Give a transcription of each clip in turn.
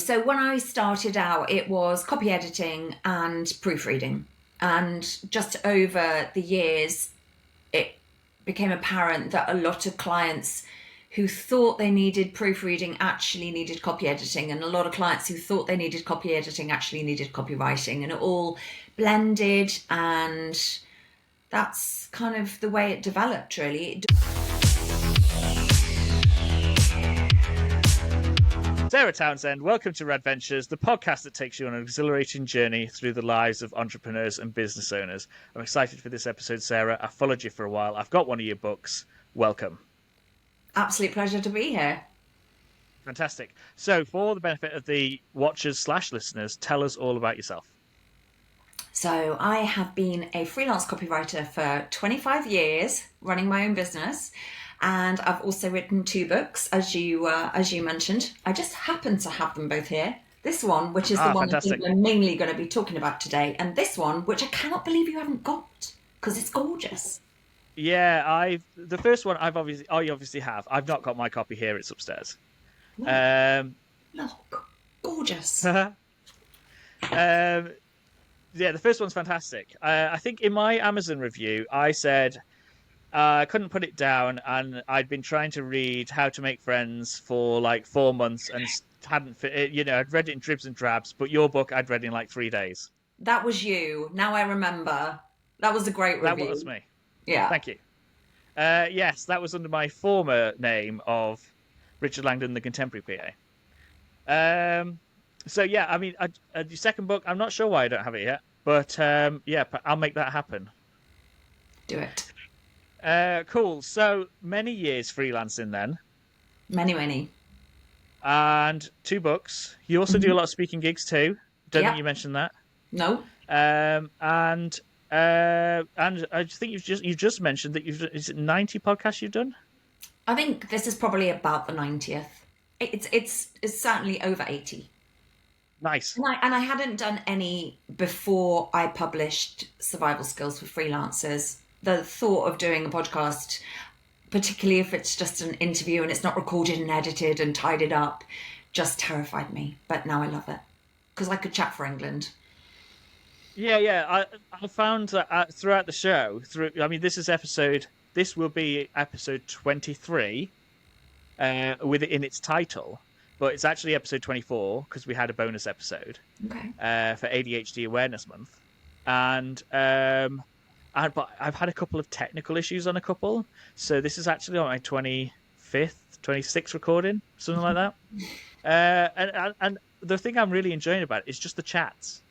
So when I started out, it was copy editing and proofreading. And just over the years, it became apparent that a lot of clients who thought they needed proofreading actually needed copy editing, and a lot of clients who thought they needed copy editing actually needed copywriting, and it all blended, and that's kind of the way it developed, really. Sarah Townsend, welcome to Rad-Ventures, the podcast that takes you on an exhilarating journey through the lives of entrepreneurs and business owners. I'm excited for this episode, Sarah. I've followed you for a while. I've got one of your books. Welcome. Absolute pleasure to be here. Fantastic. So, for the benefit of the watchers/listeners, tell us all about yourself. So I have been a freelance copywriter for 25 years, running my own business. And I've also written 2 books, as you mentioned. I just happen to have them both here. This one, which is the one I think we're mainly going to be talking about today, and this one, which I cannot believe you haven't got, because it's gorgeous. Yeah, the first one you obviously have. I've not got my copy here; it's upstairs. Look, gorgeous. Yeah, the first one's fantastic. I think in my Amazon review, I said I couldn't put it down, and I'd been trying to read How to Make Friends for like 4 months and hadn't, I'd read it in dribs and drabs, but your book I'd read in like 3 days. That was you. Now I remember. That was a great review. That was me. Yeah. Thank you. Yes, that was under my former name of Richard Langdon, the Contemporary PA. So yeah, I mean, your second book, I'm not sure why I don't have it yet, but yeah, I'll make that happen. Do it. Cool. So many years freelancing then. Many. And 2 books. You also do a lot of speaking gigs too. Don't think you mentioned that. No. And I think you just mentioned that is it 90 podcasts you've done? I think this is probably about the 90th. It's certainly over 80. Nice. And I hadn't done any before I published Survival Skills for Freelancers. The thought of doing a podcast, particularly if it's just an interview and it's not recorded and edited and tidied up, just terrified me. But now I love it because I could chat for England. Yeah. I found that throughout the show, this will be episode 23 with it in its title, but it's actually episode 24 because we had a bonus episode for ADHD Awareness Month. And but I've had a couple of technical issues on a couple. So this is actually on my 25th, 26th recording, something like that. And the thing I'm really enjoying about it is just the chats.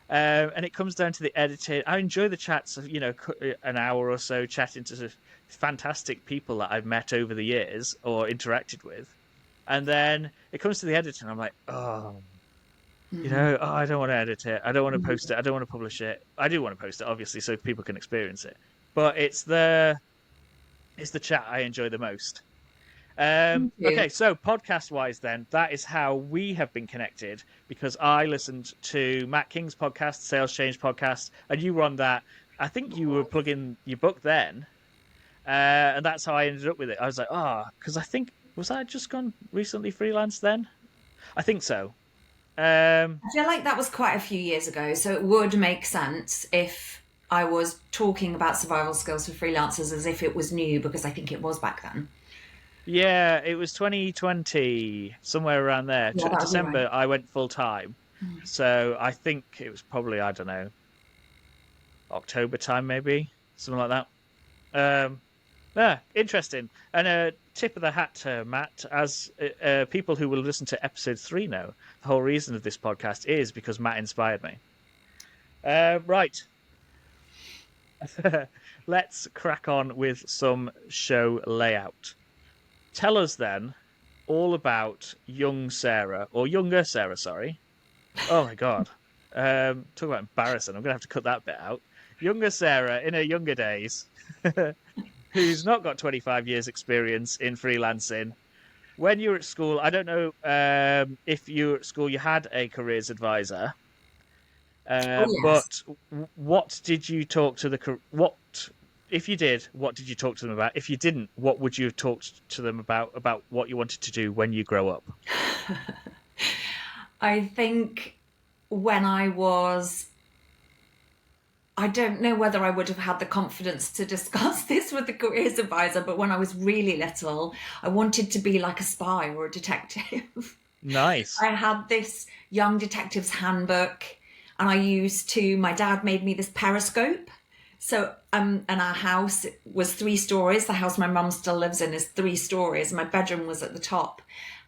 And it comes down to the editing. I enjoy the chats of, an hour or so chatting to fantastic people that I've met over the years or interacted with. And then it comes to the editing. I'm like, I don't want to edit it. I don't want to post it. I don't want to publish it. I do want to post it, obviously, so people can experience it. But it's the chat I enjoy the most. Okay, so podcast-wise then, that is how we have been connected, because I listened to Matt King's podcast, Sales Change podcast, and you were on that. I think you were plugging your book then, and that's how I ended up with it. I was like, because I think, was I just gone recently freelance then? I think so. I feel like that was quite a few years ago, so it would make sense if I was talking about survival skills for freelancers as if it was new, because I think it was back then. Yeah, it was 2020, somewhere around there. Yeah, December, right. I went full time. So I think it was probably, I don't know, October time maybe, something like that. Yeah, interesting. And a tip of the hat to Matt, as people who will listen to episode 3 know, the whole reason of this podcast is because Matt inspired me. Right. Let's crack on with some show layout. Tell us then all about young Sarah, or younger Sarah, sorry. Oh my God. Talk about embarrassing. I'm going to have to cut that bit out. Younger Sarah in her younger days, who's not got 25 years experience in freelancing. When you were at school, I don't know if you were at school, you had a careers advisor. Yes. But what did you talk to if you did, what did you talk to them about? If you didn't, what would you have talked to them about what you wanted to do when you grow up? I think when I don't know whether I would have had the confidence to discuss this with the careers advisor, but when I was really little, I wanted to be like a spy or a detective. Nice. I had this young detective's handbook, and my dad made me this periscope. So, and our house was 3 stories. The house my mum still lives in is 3 stories. My bedroom was at the top.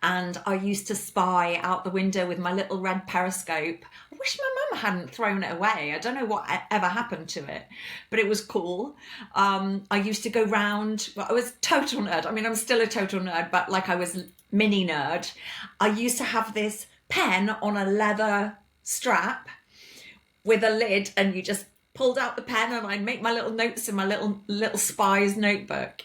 And I used to spy out the window with my little red periscope. I wish my mum hadn't thrown it away. I don't know what ever happened to it, but it was cool. I used to go round. Well, I was total nerd. I mean, I'm still a total nerd, but like I was mini nerd. I used to have this pen on a leather strap with a lid, and you just pulled out the pen, and I'd make my little notes in my little spy's notebook.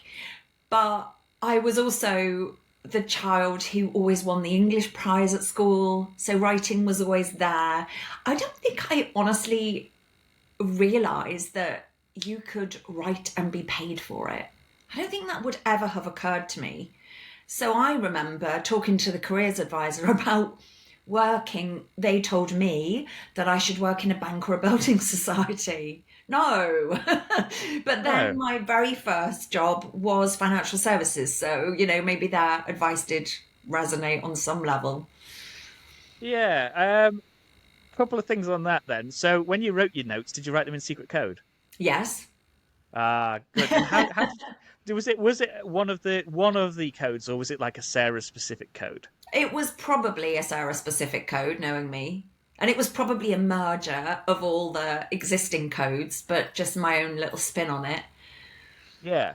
But I was also the child who always won the English prize at school, so writing was always there. I don't think I honestly realised that you could write and be paid for it. I don't think that would ever have occurred to me. So I remember talking to the careers advisor about working. They told me that I should work in a bank or a building society. No. But then No. my very first job was financial services. So, you know, maybe their advice did resonate on some level. Yeah. Couple of things on that then. So when you wrote your notes, did you write them in secret code? Yes. Ah, good. And how did was it one of the codes, or was it like a Sarah specific code? It was probably a Sarah specific code, knowing me. And it was probably a merger of all the existing codes, but just my own little spin on it. Yeah,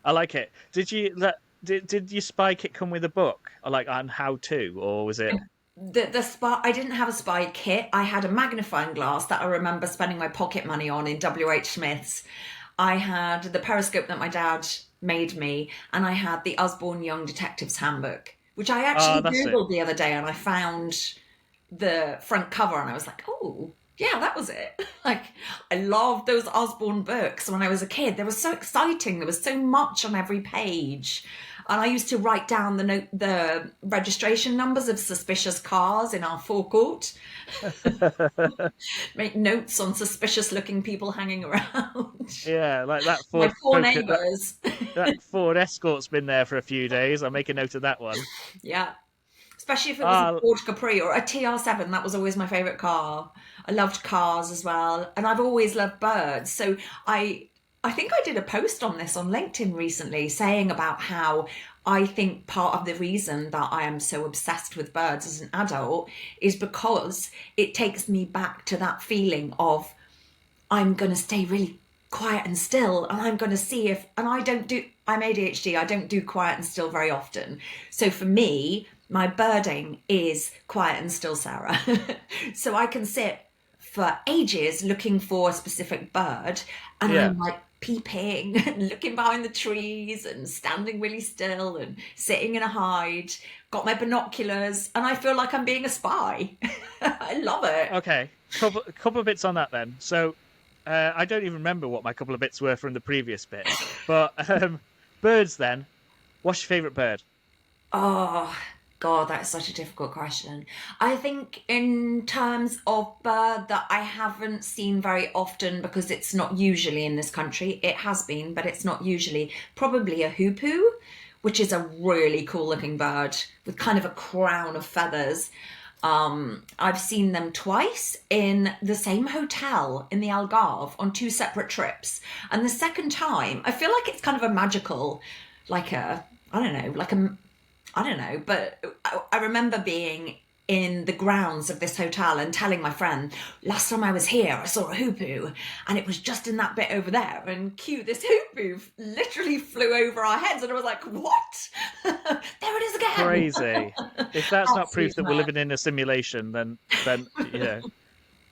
I like it. Did your spy kit come with a book, or like on how to, or was it? The spy, I didn't have a spy kit. I had a magnifying glass that I remember spending my pocket money on in WH Smith's. I had the periscope that my dad made me, and I had the Usborne Young Detectives Handbook, which I Ah, actually that's it. Googled the other day, and I found the front cover, and I was like, oh, yeah, that was it. Like, I loved those Osborne books when I was a kid. They were so exciting. There was so much on every page. And I used to write down the registration numbers of suspicious cars in our forecourt, make notes on suspicious looking people hanging around. Yeah, like that My Ford four Focus, that neighbours. that Ford Escort's been there for a few days. I'll make a note of that one. Yeah. Especially if it was a Ah, Ford Capri or a TR7, that was always my favourite car. I loved cars as well, and I've always loved birds. So I think I did a post on this on LinkedIn recently saying about how I think part of the reason that I am so obsessed with birds as an adult is because it takes me back to that feeling of I'm going to stay really quiet and still, and I'm going to see if, and I'm ADHD, I don't do quiet and still very often. So for me, my birding is quiet and still, Sarah. So I can sit for ages looking for a specific bird, and yeah. I'm like peeping and looking behind the trees and standing really still and sitting in a hide, got my binoculars, and I feel like I'm being a spy. I love it. Okay. Couple of bits on that then. So, I don't even remember what my couple of bits were from the previous bit. But birds then. What's your favourite bird? Oh, God, that's such a difficult question. I think, in terms of bird that I haven't seen very often because it's not usually in this country, it has been, but it's not usually, probably a hoopoo, which is a really cool looking bird with kind of a crown of feathers. I've seen them twice in the same hotel in the Algarve on 2 separate trips. And the second time, I feel like it's kind of a magical, like a, I don't know, like a, I don't know, but I remember being in the grounds of this hotel and telling my friend, last time I was here, I saw a hoopoo, and it was just in that bit over there. And cue, this hoopoo literally flew over our heads, and I was like, what? There it is again. Crazy. If that's not proof Absolute that we're mad. living in a simulation, then yeah.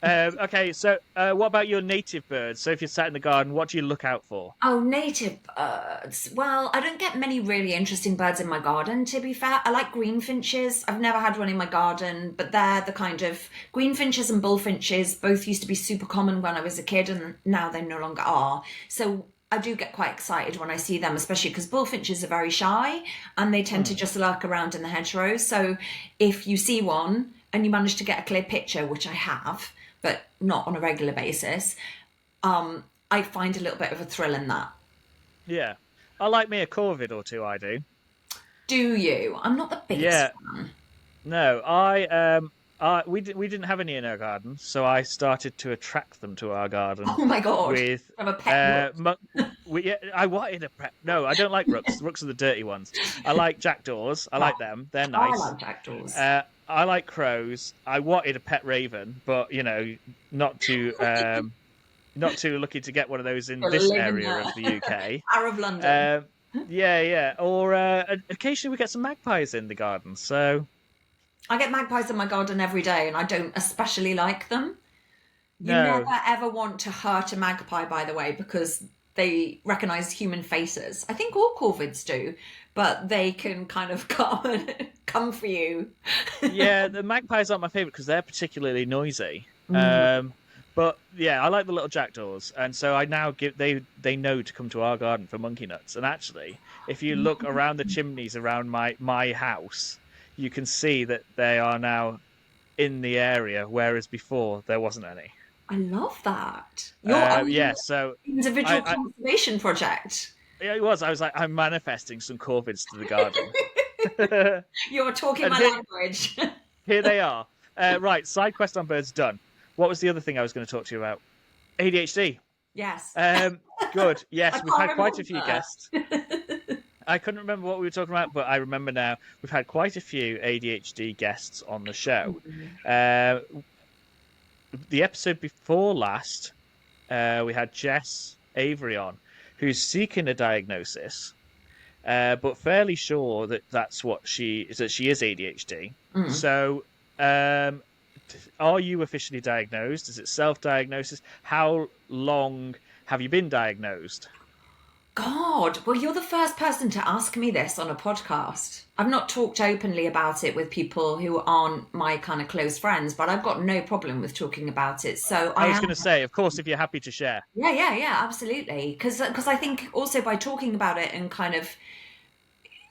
Okay, so what about your native birds? So if you're sat in the garden, what do you look out for? Oh, native birds. Well, I don't get many really interesting birds in my garden, to be fair. I like greenfinches. I've never had one in my garden, but they're the kind of greenfinches and bullfinches both used to be super common when I was a kid, and now they no longer are. So I do get quite excited when I see them, especially because bullfinches are very shy and they tend to Hmm. just lurk around in the hedgerows. So if you see one, and you manage to get a clear picture, which I have, but not on a regular basis, I find a little bit of a thrill in that. Yeah. I like me a Corvid or two, I do. Do you? I'm not the biggest Yeah. fan. No, we didn't have any in our garden, so I started to attract them to our garden Oh my God. with I'm a pet I wanted a pet. No, I don't like rooks. Rooks are the dirty ones. I like jackdaws. I like them. They're Oh, I nice. like jackdaws. I like crows. I wanted a pet raven, but not too not too lucky to get one of those in this area of the UK. Arab London. Yeah. Or occasionally we get some magpies in the garden. So I get magpies in my garden every day, and I don't especially like them. You no. never ever want to hurt a magpie, by the way, because they recognise human faces. I think all corvids do, but they can kind of come for you. Yeah, the magpies aren't my favourite because they're particularly noisy. But yeah, I like the little jackdaws, and so I now they know to come to our garden for monkey nuts. And actually, if you look around the chimneys around my house, you can see that they are now in the area, whereas before there wasn't any. I love that. Your own So individual conservation project. Yeah, it was. I was like, I'm manifesting some corvids to the garden. You're talking my language. Here they are. Right, side quest on birds done. What was the other thing I was going to talk to you about? ADHD. Yes. Good. Yes, we've had quite a few guests. I couldn't remember what we were talking about, but I remember now. We've had quite a few ADHD guests on the show. The episode before last, we had Jess Avery on, who's seeking a diagnosis, but fairly sure that she is ADHD. So, are you officially diagnosed? Is it self-diagnosis? How long have you been diagnosed? God, well, you're the first person to ask me this on a podcast. I've not talked openly about it with people who aren't my kind of close friends, but I've got no problem with talking about it. So I was going to say, of course, if you're happy to share. Yeah, absolutely. Because I think also by talking about it and kind of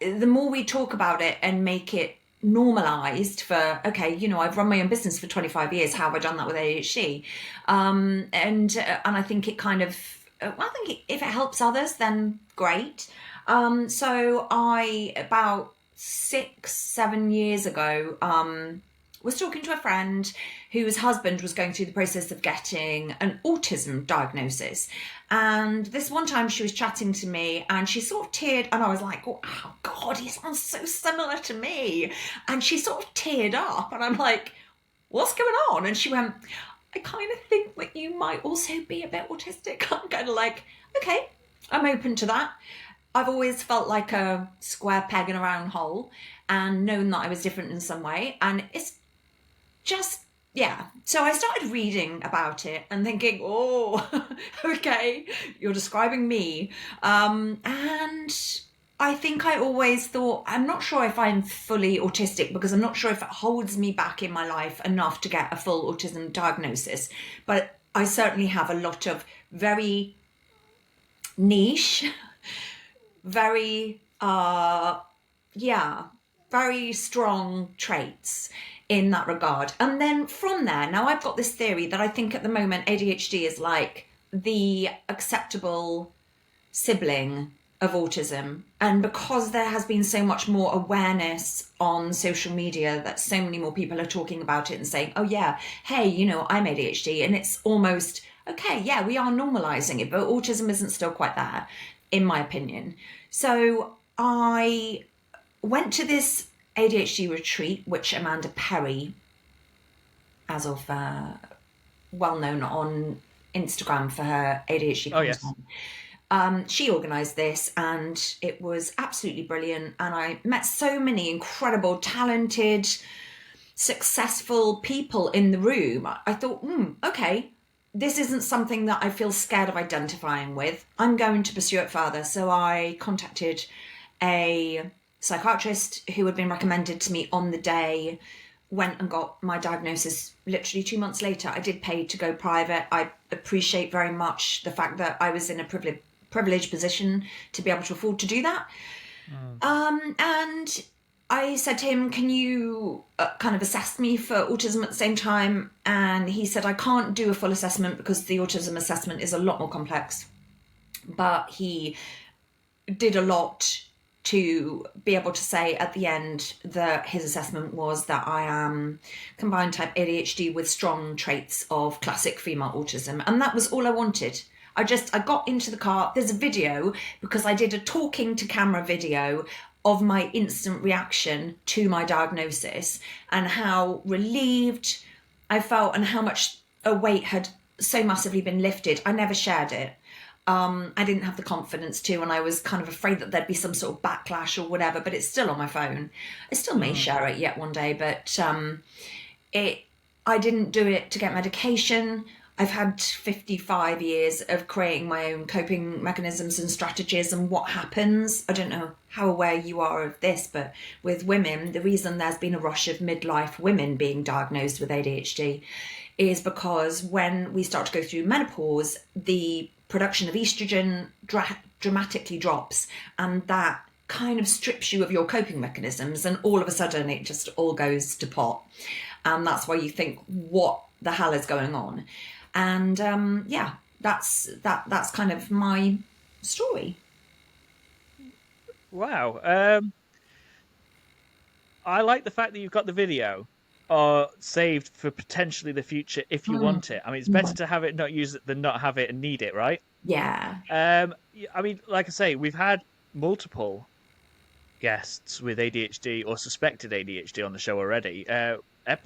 the more we talk about it and make it normalized for, okay, I've run my own business for 25 years. How have I done that with ADHD? And I think it kind of, I think if it helps others, then great. So I, about 6-7 years ago, was talking to a friend whose husband was going through the process of getting an autism diagnosis. And this one time she was chatting to me and she sort of teared, and I was like, oh God, he sounds so similar to me. And she sort of teared up and I'm like, what's going on? And she went, I kind of think that you might also be a bit autistic. I'm kind of like, okay, I'm open to that. I've always felt like a square peg in a round hole and known that I was different in some way. And it's just, yeah. So I started reading about it and thinking, oh, okay, you're describing me. And I think I always thought, I'm not sure if I'm fully autistic because I'm not sure if it holds me back in my life enough to get a full autism diagnosis. But I certainly have a lot of very niche, very, very strong traits in that regard. And then from there, now I've got this theory that I think at the moment ADHD is like the acceptable sibling of autism. And because there has been so much more awareness on social media that so many more people are talking about it and saying, oh yeah, hey, I'm ADHD. And it's almost, okay, yeah, we are normalizing it, but autism isn't still quite there, in my opinion. So I went to this ADHD retreat, which Amanda Perry, as of well known on Instagram for her ADHD content. Yes. She organised this and it was absolutely brilliant. And I met so many incredible, talented, successful people in the room. I thought, okay, this isn't something that I feel scared of identifying with. I'm going to pursue it further. So I contacted a psychiatrist who had been recommended to me on the day, went and got my diagnosis literally 2 months later. I did pay to go private. I appreciate very much the fact that I was in a privileged position to be able to afford to do that. And I said to him, can you kind of assess me for autism at the same time? And he said, I can't do a full assessment because the autism assessment is a lot more complex. But he did a lot to be able to say at the end that his assessment was that I am combined type ADHD with strong traits of classic female autism. And that was all I wanted. I got into the car. There's a video because I did a talking to camera video of my instant reaction to my diagnosis and how relieved I felt and how much a weight had so massively been lifted. I never shared it. I didn't have the confidence to, and I was kind of afraid that there'd be some sort of backlash or whatever, but it's still on my phone. I still may share it yet one day, but I didn't do it to get medication. I've had 55 years of creating my own coping mechanisms and strategies and what happens. I don't know how aware you are of this, but with women, the reason there's been a rush of midlife women being diagnosed with ADHD is because when we start to go through menopause, the production of estrogen dramatically drops, and that kind of strips you of your coping mechanisms, and all of a sudden it just all goes to pot. And that's why you think, what the hell is going on? And that's kind of my story. Wow. I like the fact that you've got the video saved for potentially the future if you want it. I mean, it's better to have it, not use it, than not have it and need it, right? Yeah. I mean, like I say, we've had multiple guests with ADHD or suspected ADHD on the show already.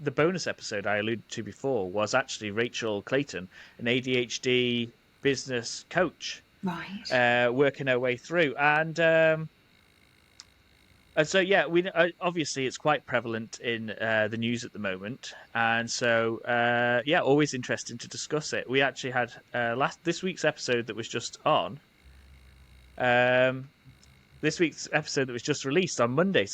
The bonus episode I alluded to before was actually Rachel Clayton, an ADHD business coach, right, working her way through. And so, yeah, we obviously it's quite prevalent in the news at the moment, and so always interesting to discuss it. We actually had this week's episode that was just on. This week's episode that was just released on Monday,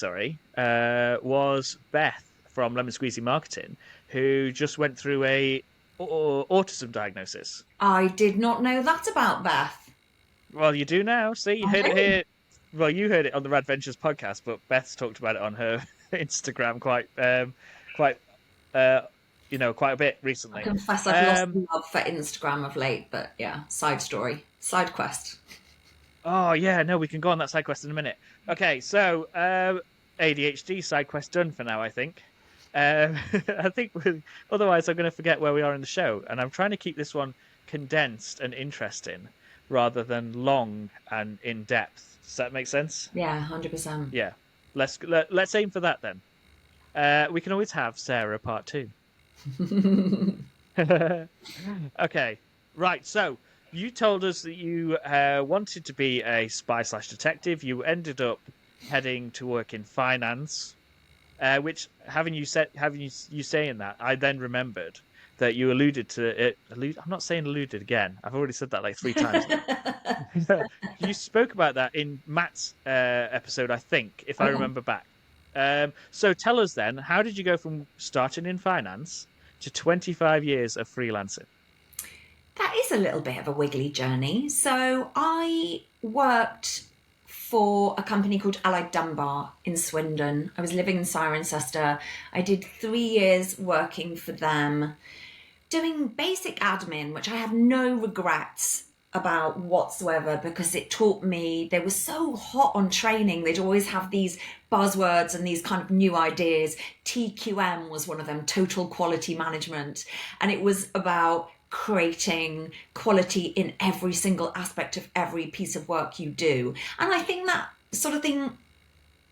was Beth from Lemon Squeezy Marketing, who just went through a autism diagnosis. I did not know that about Beth. Well, you do now. See, you heard it here. Well, you heard it on the Rad-Ventures podcast, but Beth's talked about it on her Instagram quite a bit recently. I confess I've lost love for Instagram of late, but yeah, side story, side quest. Oh yeah, no, we can go on that side quest in a minute. Okay, so ADHD side quest done for now, I think. I think otherwise I'm going to forget where we are in the show, and I'm trying to keep this one condensed and interesting rather than long and in depth. Does that make sense? Yeah, 100%. Yeah. Let's aim for that then. We can always have Sarah part 2. Okay. Right. So you told us that you wanted to be a spy/detective. You ended up heading to work in finance, which having you saying that, I then remembered that you alluded to it. I'm not saying alluded again. I've already said that like 3 times. You spoke about that in Matt's episode, I think, if I remember back. So tell us then, how did you go from starting in finance to 25 years of freelancing? That is a little bit of a wiggly journey. So I worked for a company called Allied Dunbar in Swindon. I was living in Cirencester. I did 3 years working for them, doing basic admin, which I have no regrets about whatsoever, because it taught me, they were so hot on training. They'd always have these buzzwords and these kind of new ideas. TQM was one of them, total quality management. And it was about creating quality in every single aspect of every piece of work you do. And I think that sort of thing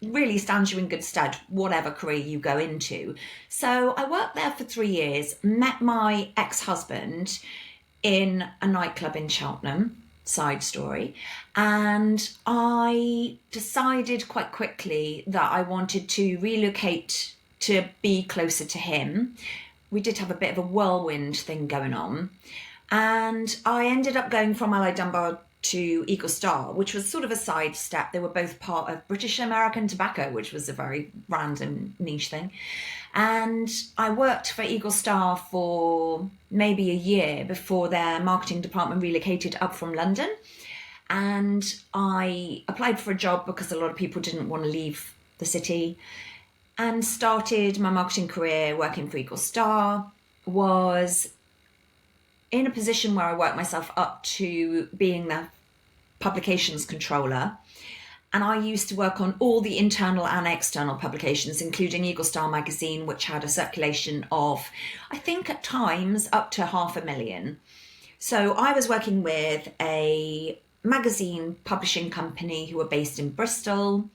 really stands you in good stead, whatever career you go into. So I worked there for 3 years, met my ex-husband in a nightclub in Cheltenham, side story, and I decided quite quickly that I wanted to relocate to be closer to him. We did have a bit of a whirlwind thing going on, and I ended up going from Allied Dunbar to Eagle Star, which was sort of a sidestep. They were both part of British American Tobacco, which was a very random niche thing. And I worked for Eagle Star for maybe a year before their marketing department relocated up from London. And I applied for a job because a lot of people didn't want to leave the city, and started my marketing career working for Eagle Star. Was in a position where I worked myself up to being the publications controller. And I used to work on all the internal and external publications, including Eagle Star magazine, which had a circulation of, I think at times, up to 500,000. So I was working with a magazine publishing company who were based in Bristol.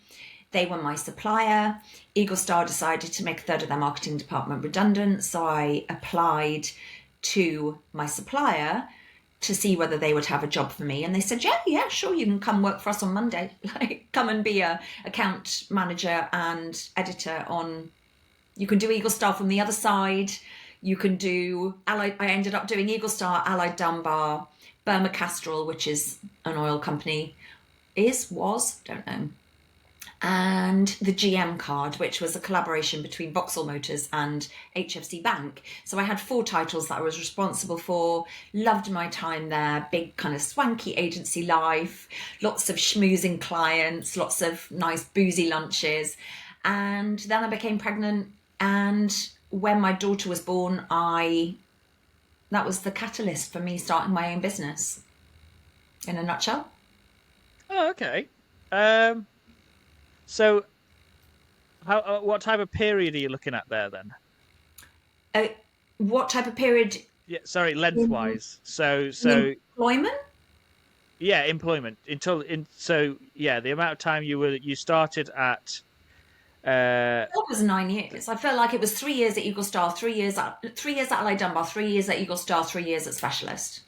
They were my supplier. Eagle Star decided to make a third of their marketing department redundant. So I applied to my supplier to see whether they would have a job for me. And they said, yeah, sure, you can come work for us on Monday. Like, come and be a account manager and editor on, you can do Eagle Star from the other side. You can do, I ended up doing Eagle Star, Allied Dunbar, Burma Castrol, which is an oil company, don't know. And the GM card, which was a collaboration between Vauxhall Motors and HFC Bank. So I had 4 titles that I was responsible for. Loved my time there. Big kind of swanky agency life. Lots of schmoozing clients. Lots of nice boozy lunches. And then I became pregnant. And when my daughter was born, that was the catalyst for me starting my own business. In a nutshell. Oh, okay. So, what type of period are you looking at there then? What type of period? Yeah, sorry, lengthwise. So employment. Yeah, employment the amount of time you started at. That was 9 years. I felt like it was 3 years at Eagle Star, 3 years at Allied Dunbar, 3 years at Eagle Star, 3 years at Specialist.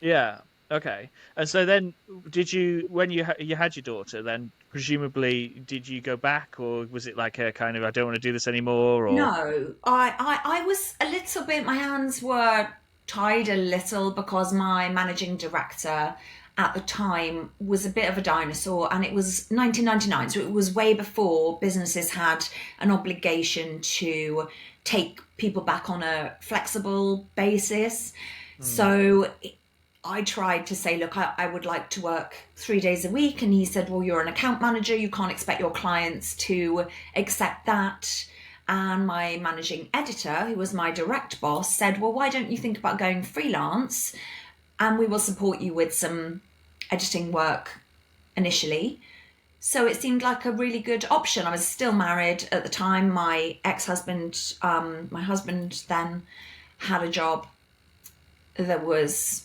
Yeah. Okay. And so then, did you, when you had your daughter, then presumably did you go back, or was it like a kind of I don't want to do this anymore? Or no, I was a little bit. My hands were tied a little because my managing director at the time was a bit of a dinosaur, and it was 1999, so it was way before businesses had an obligation to take people back on a flexible basis. So I tried to say, look, I would like to work 3 days a week. And he said, well, you're an account manager. You can't expect your clients to accept that. And my managing editor, who was my direct boss, said, well, why don't you think about going freelance? And we will support you with some editing work initially. So it seemed like a really good option. I was still married at the time. My ex-husband, my husband then had a job that was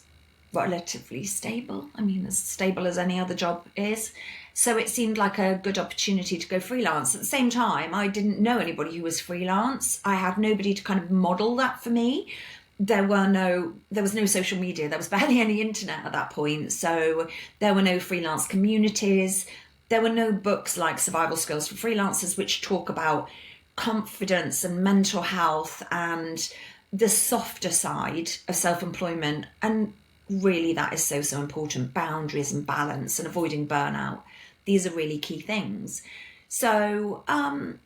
relatively stable. I mean, as stable as any other job is. So it seemed like a good opportunity to go freelance. At the same time, I didn't know anybody who was freelance. I had nobody to kind of model that for me. There was no social media. There was barely any internet at that point. So there were no freelance communities. There were no books like Survival Skills for Freelancers, which talk about confidence and mental health and the softer side of self-employment. And really, that is so important. Boundaries and balance and avoiding burnout. These are really key things. So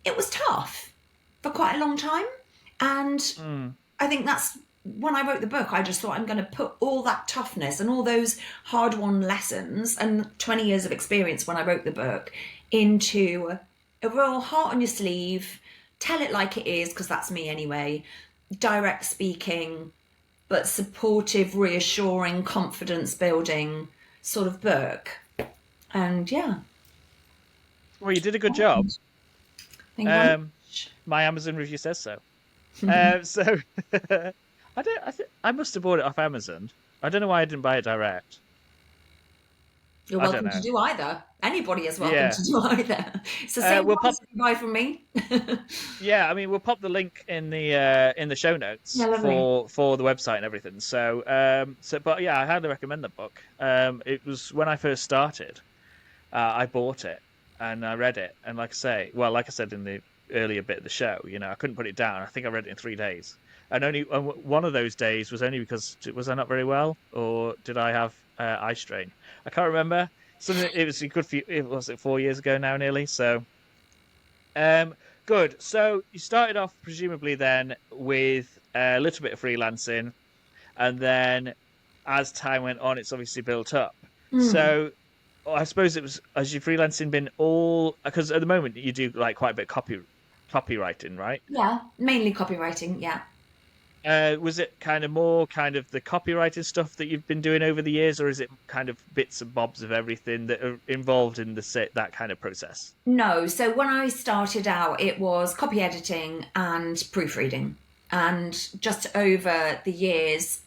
it was tough for quite a long time. And I think that's when I wrote the book, I just thought I'm going to put all that toughness and all those hard-won lessons and 20 years of experience when I wrote the book into a real heart on your sleeve, tell it like it is, because that's me anyway, direct speaking, but supportive, reassuring, confidence building sort of book. And yeah. Well, you did a good job. Thank you very much. My Amazon review says so. So I must have bought it off Amazon. I don't know why I didn't buy it direct. You're welcome to do either. Anybody is welcome to do either. It's the same price you buy from me. Yeah, I mean, we'll pop the link in the show notes for the website and everything. So, but yeah, I highly recommend the book. It was when I first started, I bought it and I read it, and like I said in the earlier bit of the show, I couldn't put it down. I think I read it in 3 days, and only one of those days was only because was I not very well, or did I have eye strain? I can't remember. It was a good few. It was 4 years ago now, nearly. So, good. So you started off presumably then with a little bit of freelancing, and then as time went on, it's obviously built up. So I suppose it was, has your freelancing been all, because at the moment you do like quite a bit of copywriting, right? Yeah, mainly copywriting. Yeah. Was it kind of more kind of the copywriting stuff that you've been doing over the years, or is it kind of bits and bobs of everything that are involved in that kind of process? No, so when I started out, it was copy editing and proofreading. And just over the years,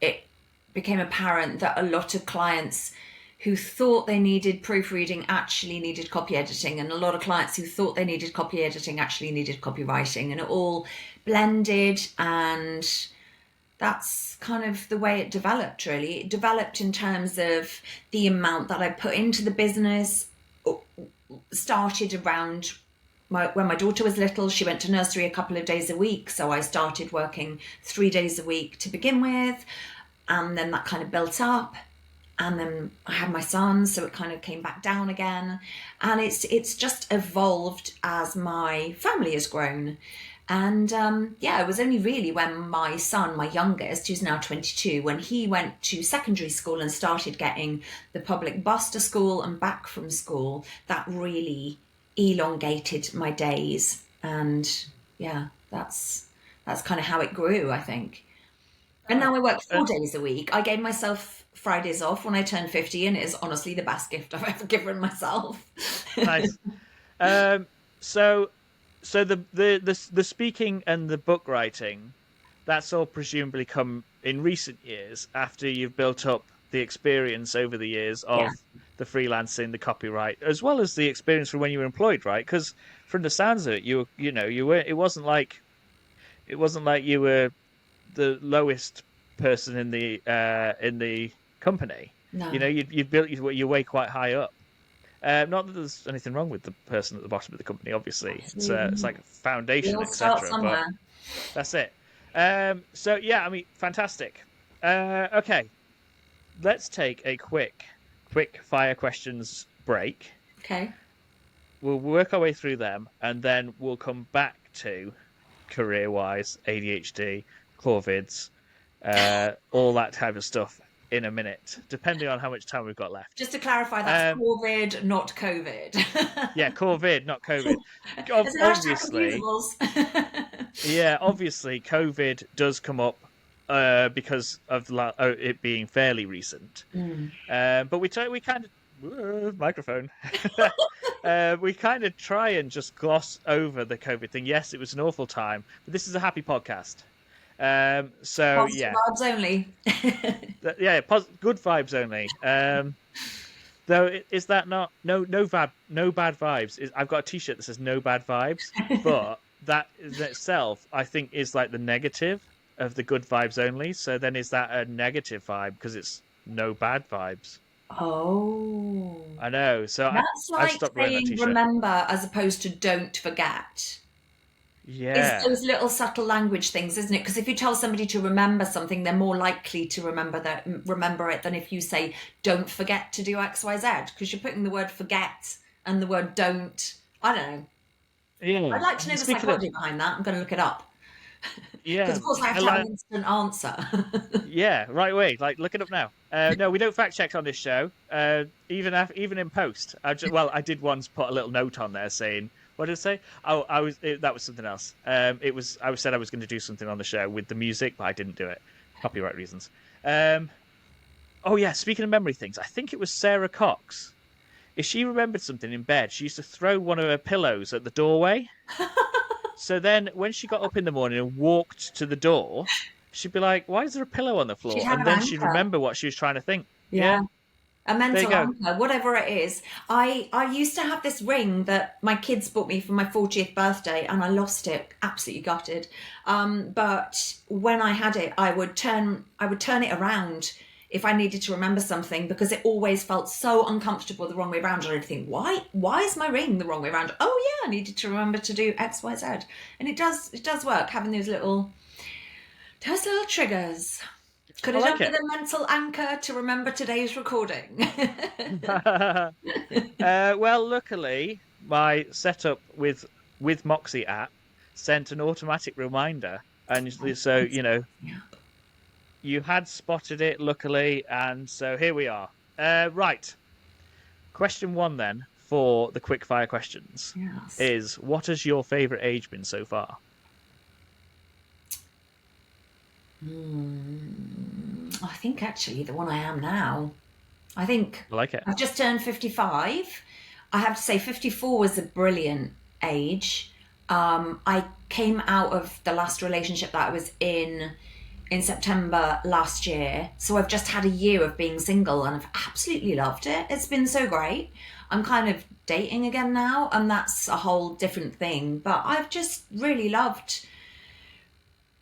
it became apparent that a lot of clients who thought they needed proofreading actually needed copy editing, and a lot of clients who thought they needed copy editing actually needed copywriting, and it all blended. And that's kind of the way it developed, really. It developed in terms of the amount that I put into the business. Started around when my daughter was little. She went to nursery a couple of days a week, so I started working 3 days a week to begin with, and then that kind of built up, and then I had my son, so it kind of came back down again, and it's just evolved as my family has grown. And yeah, it was only really when my son, my youngest, who's now 22, when he went to secondary school and started getting the public bus to school and back from school, that really elongated my days. And yeah, that's kind of how it grew, I think. And now I work four And days a week. I gave myself Fridays off when I turned 50, and it is honestly the best gift I've ever given myself. nice. Um, so so the speaking and the book writing, that's all presumably come in recent years after you've built up the experience over the years Yeah. of the freelancing, the copyright, as well as the experience from when you were employed, right? Because from the sounds of it, you were, it wasn't like you were the lowest person in the company. You know, No. you built your way quite high up. Not that there's anything wrong with the person at the bottom of the company. Obviously, it's Absolutely. like a We foundation, all start etc. But somewhere. that's it. So yeah, I mean, fantastic. Okay, let's take a quick fire questions break. Okay. We'll work our way through them, and then we'll come back to career-wise, ADHD, Corvids, all that type of stuff in a minute, depending on how much time we've got left. Just to clarify, that's Um, Corvid, not COVID. yeah, Corvid, not COVID. Is it hashtag Obviously, Confusables? yeah, obviously, COVID does come up because of it being fairly recent. Mm. But we kind of microphone. We kind of try and just gloss over the COVID thing. Yes, it was an awful time, but this is a happy podcast. So Positive yeah, vibes only. yeah, good vibes only. Though is that not no bad vibes? I've got a T-shirt that says no bad vibes, but that in itself I think is like the negative of the good vibes only. So then is that a negative vibe because it's no bad vibes? Oh. I know. So That's I've like stopped wearing that saying T-shirt. remember as opposed to don't forget. It's Yeah, those little subtle language things, isn't it? Because if you tell somebody to remember something, they're more likely to remember it than if you say don't forget to do X, Y, Z. Because you're putting the word forget and the word don't. I don't know. yeah. I'd like to know the Speaking of, psychology behind that. I'm going to look it up. Because yeah, of course I have I to have like. an instant answer. Yeah, right away. Like, look it up now. No, we don't fact check on this show. Even in post. I did once put a little note on there saying, what did it say? Oh, that was something else. I said I was going to do something on the show with the music, but I didn't do it, copyright reasons. Oh yeah, speaking of memory things, I think it was Sarah Cox. If she remembered something in bed, she used to throw one of her pillows at the doorway. So then, when she got up in the morning and walked to the door, she'd be like, "Why is there a pillow on the She'd floor?" have And an then she'd anchor. remember what she was trying to think. Yeah. Yeah, A there you mental go. anchor, whatever it is. I used to have this ring that my kids bought me for my 40th birthday, and I lost it. Absolutely gutted. But when I had it, I would turn it around if I needed to remember something, because it always felt so uncomfortable the wrong way around. And I'd think, why is my ring the wrong way around? Oh yeah, I needed to remember to do X, Y, Z. And it does work, having those little triggers. Could I have done like with it. a mental anchor to remember today's recording. Well, luckily, my setup with Moxie app sent an automatic reminder, and so you had spotted it, luckily, and so here we are. Right. Question one then for the quickfire questions Yes. is: what has your favourite age been so far? I think actually the one I am now. I think I like it. I've just turned 55. I have to say 54 was a brilliant age. I came out of the last relationship that I was in September last year. So I've just had a year of being single and I've absolutely loved it. It's been so great. I'm kind of dating again now, and that's a whole different thing. But I've just really loved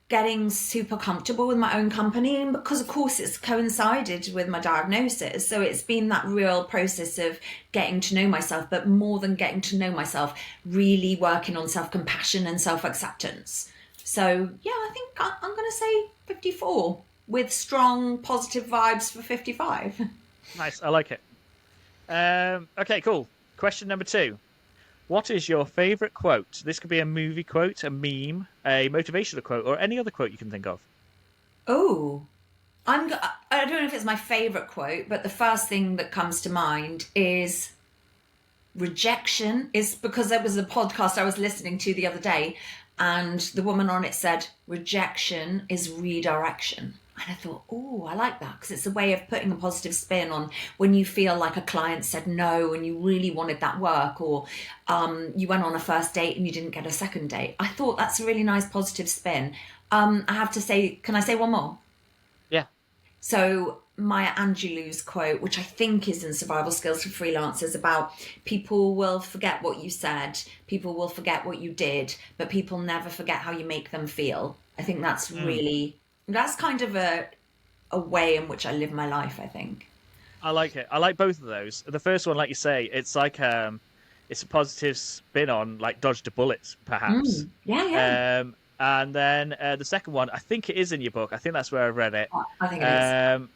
getting super comfortable with my own company, and because of course it's coincided with my diagnosis, so it's been that real process of getting to know myself, but more than getting to know myself, really working on self-compassion and self-acceptance. So yeah, I think I'm going to say 54 with strong positive vibes for 55. Nice, I like it. Okay, cool. Question number 2. What is your favourite quote? This could be a movie quote, a meme, a motivational quote, or any other quote you can think of. Oh, I don't know if it's my favorite quote, but the first thing that comes to mind is rejection. Is because there was a podcast I was listening to the other day, and the woman on it said rejection is redirection. And I thought, oh, I like that, because it's a way of putting a positive spin on when you feel like a client said no and you really wanted that work, or you went on a first date and you didn't get a second date. I thought that's a really nice positive spin. I have to say, can I say one more? Yeah. So Maya Angelou's quote, which I think is in Survival Skills for Freelancers, about people will forget what you said, people will forget what you did, but people never forget how you make them feel. I think that's really, that's kind of a way in which I live my life, I think. I like it. I like both of those. The first one, like you say, it's like it's a positive spin on like dodge the bullets, perhaps. Yeah, yeah. And then the second one, I think it is in your book. I think that's where I read it. I think it is.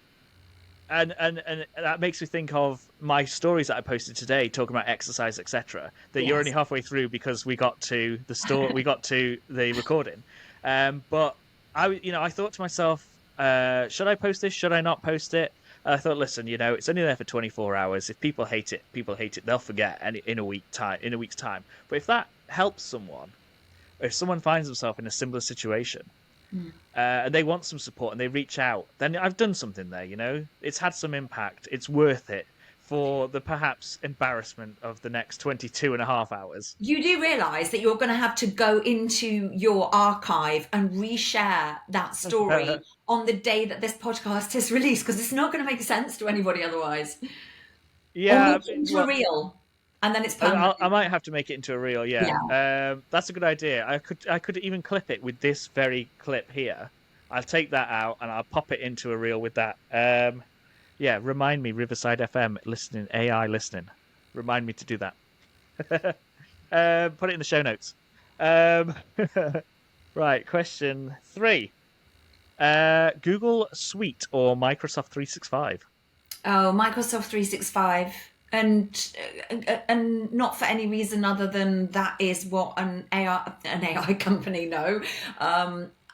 And that makes me think of my stories that I posted today, talking about exercise, etc. That you're Yes. only halfway through because we got to the store, we got to the recording. But I thought to myself, should I post this? Should I not post it? And I thought, listen, it's only there for 24 hours. If people hate it, people hate it. They'll forget in a week's time. But if that helps someone, or if someone finds themselves in a similar situation, and they want some support and they reach out, then I've done something there. It's had some impact. It's worth it for the perhaps embarrassment of the next 22 and a half hours. You do realise that you're going to have to go into your archive and reshare that story on the day that this podcast is released, because it's not going to make sense to anybody otherwise. Yeah, or make it into a reel, and then it's permanent. I might have to make it into a reel. Yeah. That's a good idea. I could even clip it with this very clip here. I'll take that out and I'll pop it into a reel with that. Yeah, remind me, Riverside FM listening, AI listening. Remind me to do that. Put it in the show notes. Right, question 3. Google Suite or Microsoft 365? Oh, Microsoft 365. And not for any reason other than that is what an AI company,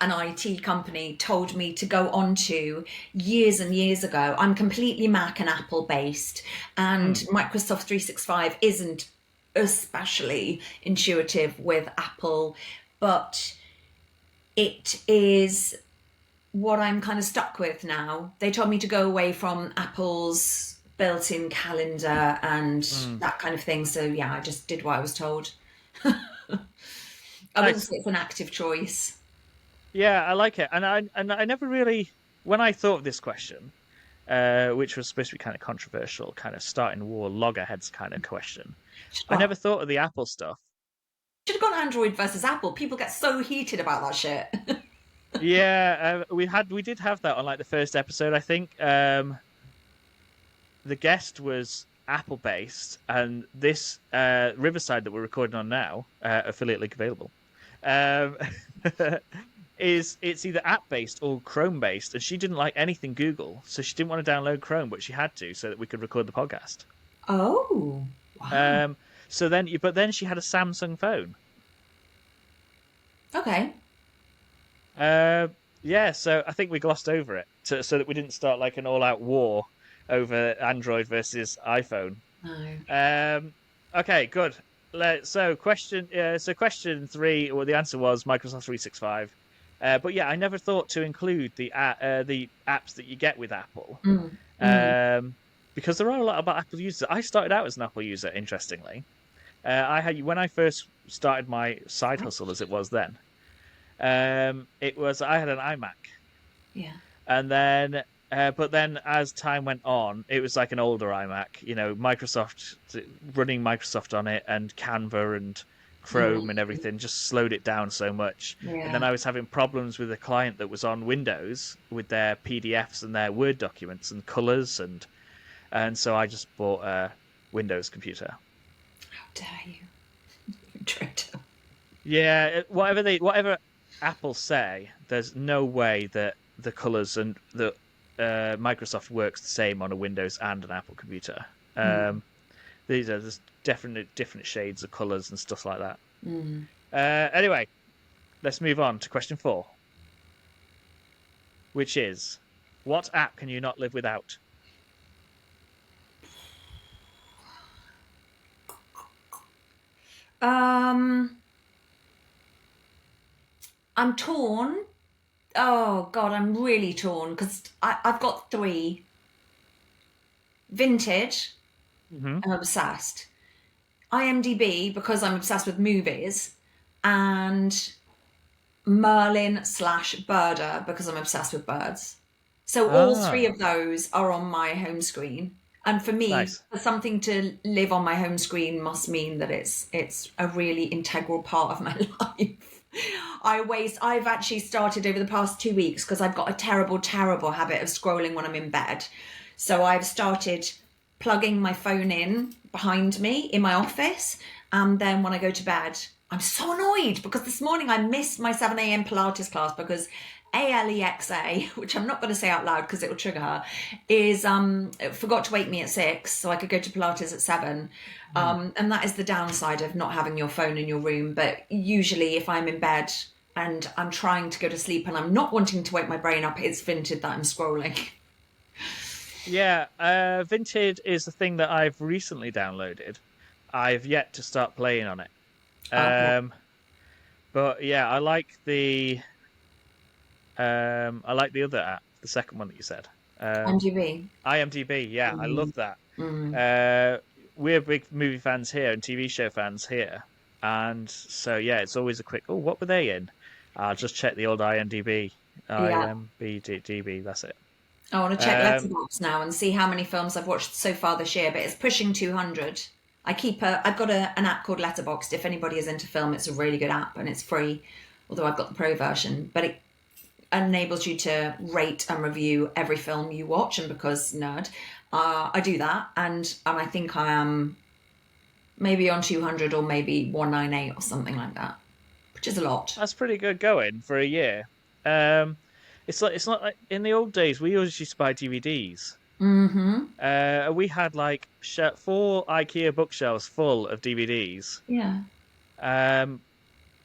an IT company told me to go on to years and years ago. I'm completely Mac and Apple based, and Microsoft 365 isn't especially intuitive with Apple, but it is what I'm kind of stuck with now. They told me to go away from Apple's built-in calendar and that kind of thing. So yeah, I just did what I was told. I wouldn't say it's an active choice. Yeah, I like it, and I never really, when I thought of this question, which was supposed to be kind of controversial, kind of starting war loggerheads kind of question, I never thought of the Apple stuff. Should have gone Android versus Apple. People get so heated about that shit. Yeah, we did have that on like the first episode, I think. The guest was Apple based, and this Riverside that we're recording on now, affiliate link available, it's either app based or Chrome based, and she didn't like anything Google, so she didn't want to download Chrome, but she had to so that we could record the podcast. Oh, wow. But then she had a Samsung phone. Okay. Yeah, so I think we glossed over it so that we didn't start like an all-out war over Android versus iPhone. No. Okay, good. So question 3. Well, the answer was Microsoft 365. But yeah, I never thought to include the apps that you get with Apple, Mm, mm, because there are a lot about Apple users. I started out as an Apple user, interestingly. I had when I first started my side hustle, as it was then. I had an iMac, yeah. and then but then as time went on, it was like an older iMac, Microsoft, running Microsoft on it, and Canva and Chrome and Mm, everything just slowed it down so much. And then yeah. I was having problems with a client that was on Windows with their PDFs and their Word documents and colors, and so I just bought a Windows computer. How dare you, you traitor. Yeah, whatever Apple say, there's no way that the colors and the Microsoft works the same on a Windows and an Apple computer. Mm, There's definitely different shades of colors and stuff like that. mm. Anyway, let's move on to question 4, which is, what app can you not live without? Um, I'm torn. Oh God, I'm really torn because I've got 3. Vintage, Mm-hmm. I'm obsessed. IMDb, because I'm obsessed with movies, and Merlin/Birder, because I'm obsessed with birds. So all 3 Ah, of those are on my home screen. And for me, nice. for something to live on my home screen must mean that it's a really integral part of my life. I've actually started over the past 2 weeks because I've got a terrible, terrible habit of scrolling when I'm in bed. So I've started plugging my phone in behind me in my office. And then when I go to bed, I'm so annoyed because this morning I missed my 7 a.m. Pilates class because Alexa, which I'm not going to say out loud because it will trigger her, is forgot to wake me at 6 so I could go to Pilates at 7. Hmm. And that is the downside of not having your phone in your room. But usually if I'm in bed and I'm trying to go to sleep and I'm not wanting to wake my brain up, it's Vinted that I'm scrolling. Yeah, Vinted is the thing that I've recently downloaded. I've yet to start playing on it. Okay. Um, but yeah, I like the other app, the second one that you said. MGB. IMDb, yeah, I Mm, love that. mm. Uh, we're big movie fans here and TV show fans here, and so yeah, it's always a quick. Oh, what were they in? I'll just check the old IMDb. Yeah. IMDb, that's it. I want to check Um, Letterboxd now and see how many films I've watched so far this year, but it's pushing 200. I've got an app called Letterboxd. If anybody is into film, it's a really good app and it's free, although I've got the pro version. But it enables you to rate and review every film you watch. And because nerd, I do that. And I think I am maybe on 200 or maybe 198 or something like that, which is a lot. that's pretty good going for a year. Um, it's not like in the old days we always used to buy DVDs. Mm-hmm. We had like 4 IKEA bookshelves full of DVDs, Yeah. um,